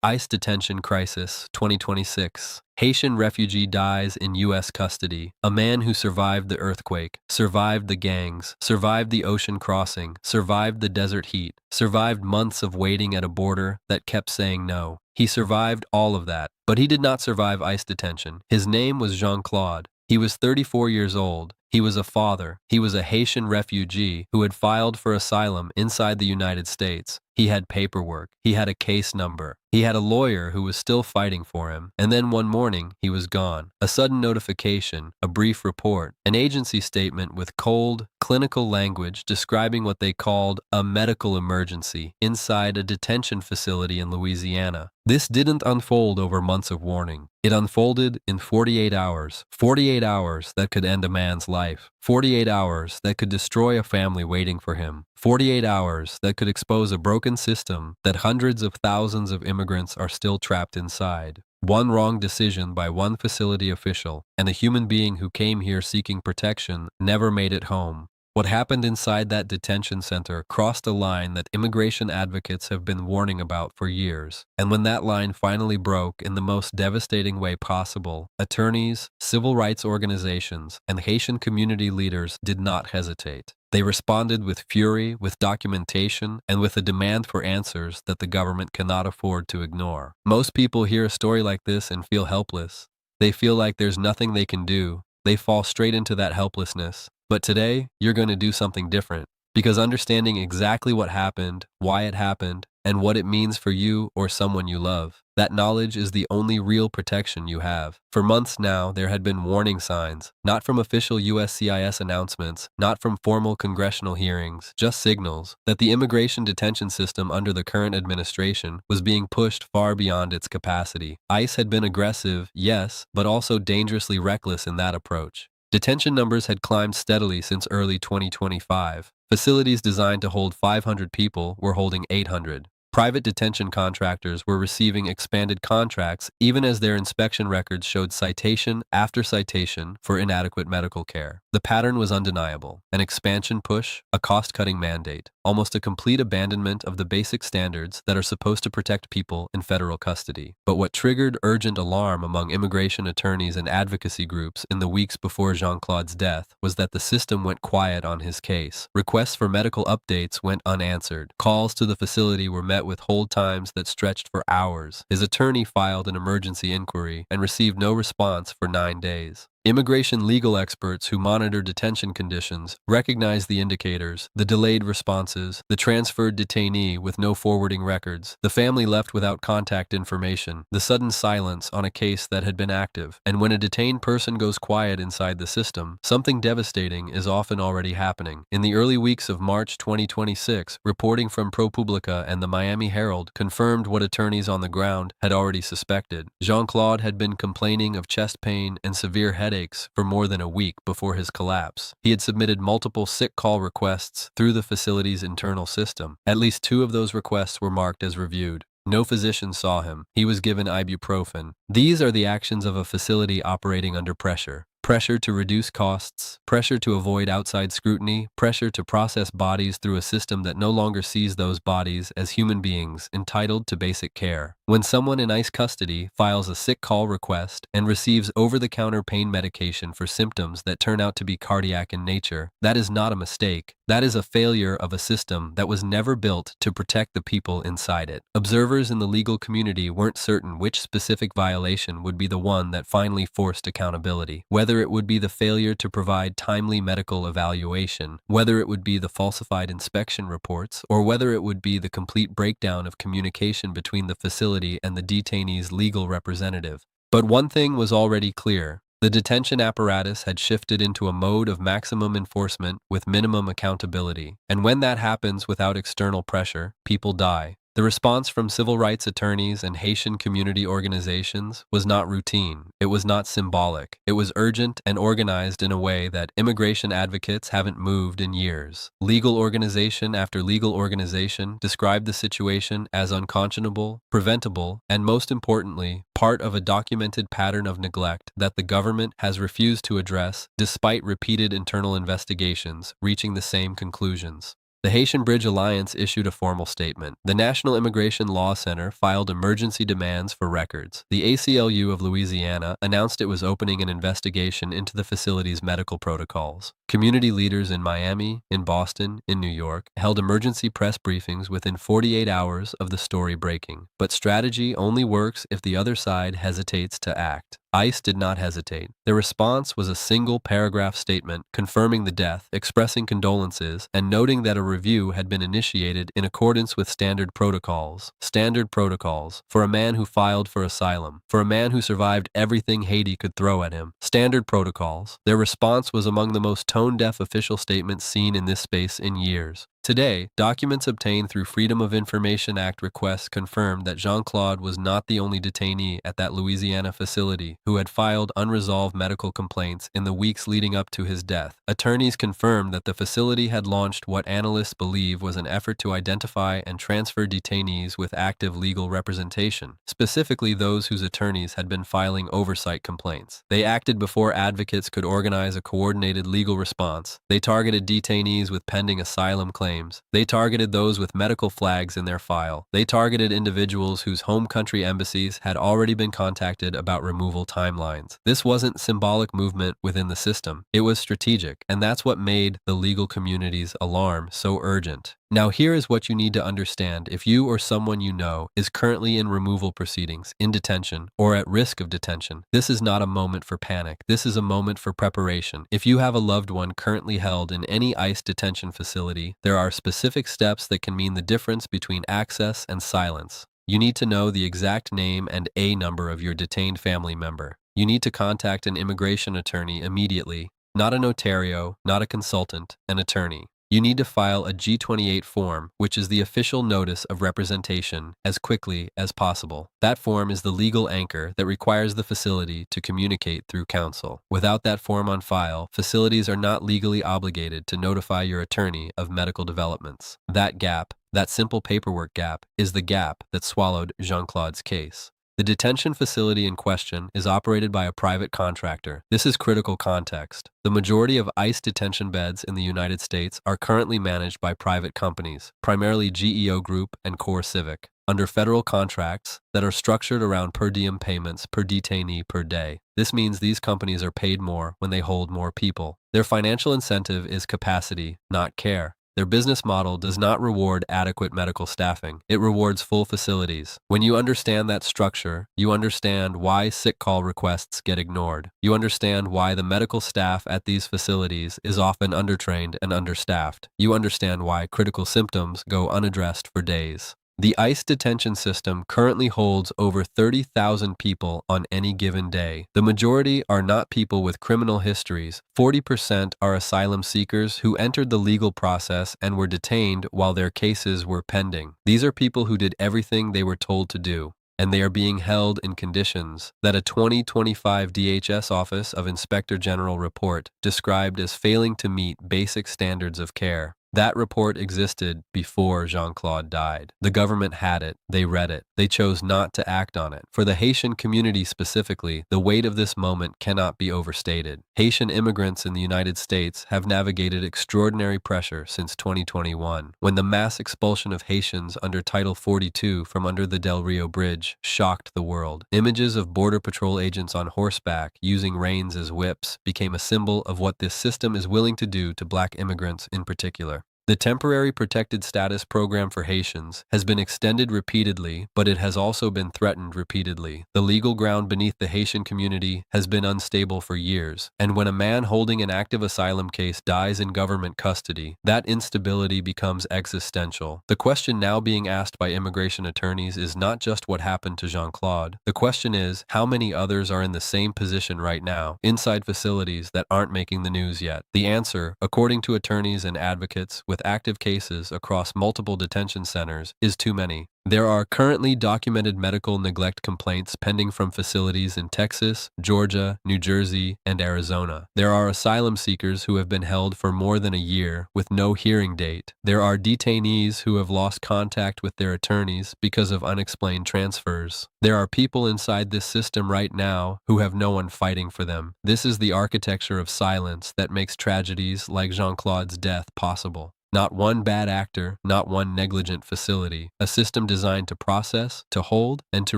ICE Detention Crisis, 2026. Haitian refugee dies in U.S. custody. A man who survived the earthquake, survived the gangs, survived the ocean crossing, survived the desert heat, survived months of waiting at a border that kept saying no. He survived all of that, but he did not survive ICE detention. His name was Jean-Claude. He was 34 years old. He was a father. He was a Haitian refugee who had filed for asylum inside the United States. He had paperwork. He had a case number. He had a lawyer who was still fighting for him. And then one morning, he was gone. A sudden notification, a brief report, an agency statement with cold, clinical language describing what they called a medical emergency inside a detention facility in Louisiana. This didn't unfold over months of warning. It unfolded in 48 hours. 48 hours that could end a man's life. 48 hours that could destroy a family waiting for him. 48 hours that could expose a broken system that hundreds of thousands of immigrants are still trapped inside. One wrong decision by one facility official, and a human being who came here seeking protection never made it home. What happened inside that detention center crossed a line that immigration advocates have been warning about for years. And when that line finally broke in the most devastating way possible, attorneys, civil rights organizations, and Haitian community leaders did not hesitate. They responded with fury, with documentation, and with a demand for answers that the government cannot afford to ignore. Most people hear a story like this and feel helpless. They feel like there's nothing they can do. They fall straight into that helplessness. But today, you're going to do something different, because understanding exactly what happened, why it happened, and what it means for you or someone you love, that knowledge is the only real protection you have. For months now, there had been warning signs, not from official USCIS announcements, not from formal congressional hearings, just signals that the immigration detention system under the current administration was being pushed far beyond its capacity. ICE had been aggressive, yes, but also dangerously reckless in that approach. Detention numbers had climbed steadily since early 2025. Facilities designed to hold 500 people were holding 800. Private detention contractors were receiving expanded contracts even as their inspection records showed citation after citation for inadequate medical care. The pattern was undeniable: an expansion push, a cost-cutting mandate, almost a complete abandonment of the basic standards that are supposed to protect people in federal custody. But what triggered urgent alarm among immigration attorneys and advocacy groups in the weeks before Jean-Claude's death was that the system went quiet on his case. Requests for medical updates went unanswered. Calls to the facility were met with hold times that stretched for hours. His attorney filed an emergency inquiry and received no response for 9 days. Immigration legal experts who monitor detention conditions recognize the indicators: the delayed responses, the transferred detainee with no forwarding records, the family left without contact information, the sudden silence on a case that had been active. And when a detained person goes quiet inside the system, something devastating is often already happening. In the early weeks of March 2026, reporting from ProPublica and the Miami Herald confirmed what attorneys on the ground had already suspected. Jean-Claude had been complaining of chest pain and severe headaches for more than a week before his collapse. He had submitted multiple sick call requests through the facility's internal system. At least 2 of those requests were marked as reviewed. No physician saw him. He was given ibuprofen. These are the actions of a facility operating under pressure. Pressure to reduce costs, pressure to avoid outside scrutiny, pressure to process bodies through a system that no longer sees those bodies as human beings entitled to basic care. When someone in ICE custody files a sick call request and receives over-the-counter pain medication for symptoms that turn out to be cardiac in nature, that is not a mistake. That is a failure of a system that was never built to protect the people inside it. Observers in the legal community weren't certain which specific violation would be the one that finally forced accountability. Whether it would be the failure to provide timely medical evaluation, whether it would be the falsified inspection reports, or whether it would be the complete breakdown of communication between the facility and the detainee's legal representative. But one thing was already clear: the detention apparatus had shifted into a mode of maximum enforcement with minimum accountability. And when that happens without external pressure, people die. The response from civil rights attorneys and Haitian community organizations was not routine. It was not symbolic. It was urgent and organized in a way that immigration advocates haven't moved in years. Legal organization after legal organization described the situation as unconscionable, preventable, and most importantly, part of a documented pattern of neglect that the government has refused to address despite repeated internal investigations reaching the same conclusions. The Haitian Bridge Alliance issued a formal statement. The National Immigration Law Center filed emergency demands for records. The ACLU of Louisiana announced it was opening an investigation into the facility's medical protocols. Community leaders in Miami, in Boston, in New York held emergency press briefings within 48 hours of the story breaking. But strategy only works if the other side hesitates to act. ICE did not hesitate. Their response was a single paragraph statement confirming the death, expressing condolences, and noting that a review had been initiated in accordance with standard protocols. Standard protocols for a man who filed for asylum, for a man who survived everything Haiti could throw at him. Standard protocols. Their response was among the most tone-deaf official statements seen in this space in years. Today, documents obtained through Freedom of Information Act requests confirmed that Jean-Claude was not the only detainee at that Louisiana facility who had filed unresolved medical complaints in the weeks leading up to his death. Attorneys confirmed that the facility had launched what analysts believe was an effort to identify and transfer detainees with active legal representation, specifically those whose attorneys had been filing oversight complaints. They acted before advocates could organize a coordinated legal response. They targeted detainees with pending asylum claims. They targeted those with medical flags in their file. They targeted individuals whose home country embassies had already been contacted about removal timelines. This wasn't symbolic movement within the system. It was strategic, and that's what made the legal community's alarm so urgent. Now here is what you need to understand if you or someone you know is currently in removal proceedings, in detention, or at risk of detention. This is not a moment for panic. This is a moment for preparation. If you have a loved one currently held in any ICE detention facility, there are specific steps that can mean the difference between access and silence. You need to know the exact name and A number of your detained family member. You need to contact an immigration attorney immediately, not a notario, not a consultant, an attorney. You need to file a G-28 form, which is the official notice of representation, as quickly as possible. That form is the legal anchor that requires the facility to communicate through counsel. Without that form on file, facilities are not legally obligated to notify your attorney of medical developments. That gap, that simple paperwork gap, is the gap that swallowed Jean-Claude's case. The detention facility in question is operated by a private contractor. This is critical context. The majority of ICE detention beds in the United States are currently managed by private companies, primarily GEO Group and Core Civic, under federal contracts that are structured around per diem payments per detainee per day. This means these companies are paid more when they hold more people. Their financial incentive is capacity, not care. Their business model does not reward adequate medical staffing. It rewards full facilities. When you understand that structure, you understand why sick call requests get ignored. You understand why the medical staff at these facilities is often undertrained and understaffed. You understand why critical symptoms go unaddressed for days. The ICE detention system currently holds over 30,000 people on any given day. The majority are not people with criminal histories. 40% are asylum seekers who entered the legal process and were detained while their cases were pending. These are people who did everything they were told to do, and they are being held in conditions that a 2025 DHS Office of Inspector General report described as failing to meet basic standards of care. That report existed before Jean-Claude died. The government had it. They read it. They chose not to act on it. For the Haitian community specifically, the weight of this moment cannot be overstated. Haitian immigrants in the United States have navigated extraordinary pressure since 2021, when the mass expulsion of Haitians under Title 42 from under the Del Rio Bridge shocked the world. Images of Border Patrol agents on horseback using reins as whips became a symbol of what this system is willing to do to Black immigrants in particular. The Temporary Protected Status Program for Haitians has been extended repeatedly, but it has also been threatened repeatedly. The legal ground beneath the Haitian community has been unstable for years, and when a man holding an active asylum case dies in government custody, that instability becomes existential. The question now being asked by immigration attorneys is not just what happened to Jean-Claude. The question is, how many others are in the same position right now, inside facilities that aren't making the news yet? The answer, according to attorneys and advocates with active cases across multiple detention centers, is too many. There are currently documented medical neglect complaints pending from facilities in Texas, Georgia, New Jersey, and Arizona. There are asylum seekers who have been held for more than a year with no hearing date. There are detainees who have lost contact with their attorneys because of unexplained transfers. There are people inside this system right now who have no one fighting for them. This is the architecture of silence that makes tragedies like Jean-Claude's death possible. Not one bad actor, not one negligent facility. A system designed to process, to hold, and to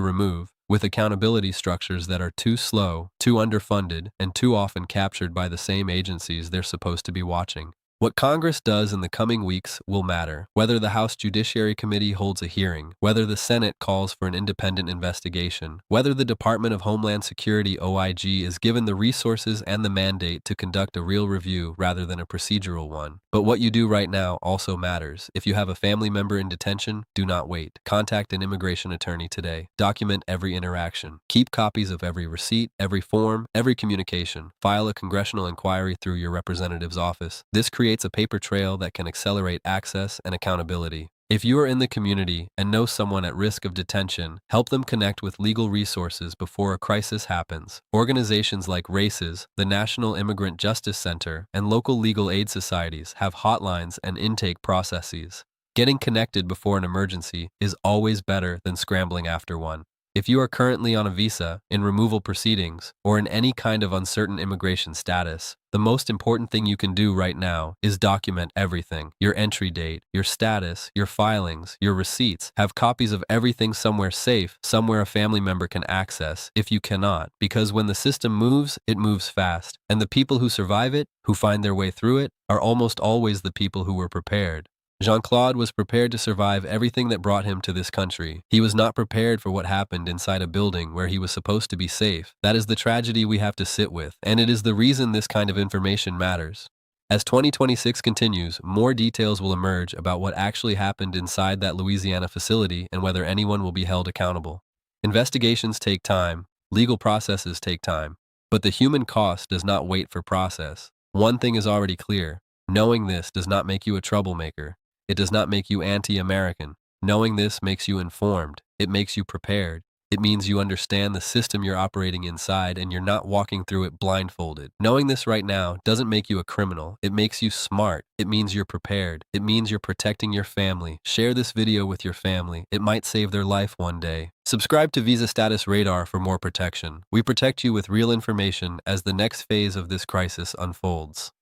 remove, with accountability structures that are too slow, too underfunded, and too often captured by the same agencies they're supposed to be watching. What Congress does in the coming weeks will matter. Whether the House Judiciary Committee holds a hearing, whether the Senate calls for an independent investigation, whether the Department of Homeland Security (OIG) is given the resources and the mandate to conduct a real review rather than a procedural one. But what you do right now also matters. If you have a family member in detention, do not wait. Contact an immigration attorney today. Document every interaction. Keep copies of every receipt, every form, every communication. File a congressional inquiry through your representative's office. This creates a paper trail that can accelerate access and accountability. If you are in the community and know someone at risk of detention, help them connect with legal resources before a crisis happens. Organizations like RACES, the National Immigrant Justice Center, and local legal aid societies have hotlines and intake processes. Getting connected before an emergency is always better than scrambling after one. If you are currently on a visa, in removal proceedings, or in any kind of uncertain immigration status, the most important thing you can do right now is document everything. Your entry date, your status, your filings, your receipts. Have copies of everything somewhere safe, somewhere a family member can access if you cannot. Because when the system moves, it moves fast. And the people who survive it, who find their way through it, are almost always the people who were prepared. Jean-Claude was prepared to survive everything that brought him to this country. He was not prepared for what happened inside a building where he was supposed to be safe. That is the tragedy we have to sit with, and it is the reason this kind of information matters. As 2026 continues, more details will emerge about what actually happened inside that Louisiana facility and whether anyone will be held accountable. Investigations take time, legal processes take time, but the human cost does not wait for process. One thing is already clear: knowing this does not make you a troublemaker. It does not make you anti-American. Knowing this makes you informed. It makes you prepared. It means you understand the system you're operating inside and you're not walking through it blindfolded. Knowing this right now doesn't make you a criminal. It makes you smart. It means you're prepared. It means you're protecting your family. Share this video with your family. It might save their life one day. Subscribe to Visa Status Radar for more protection. We protect you with real information as the next phase of this crisis unfolds.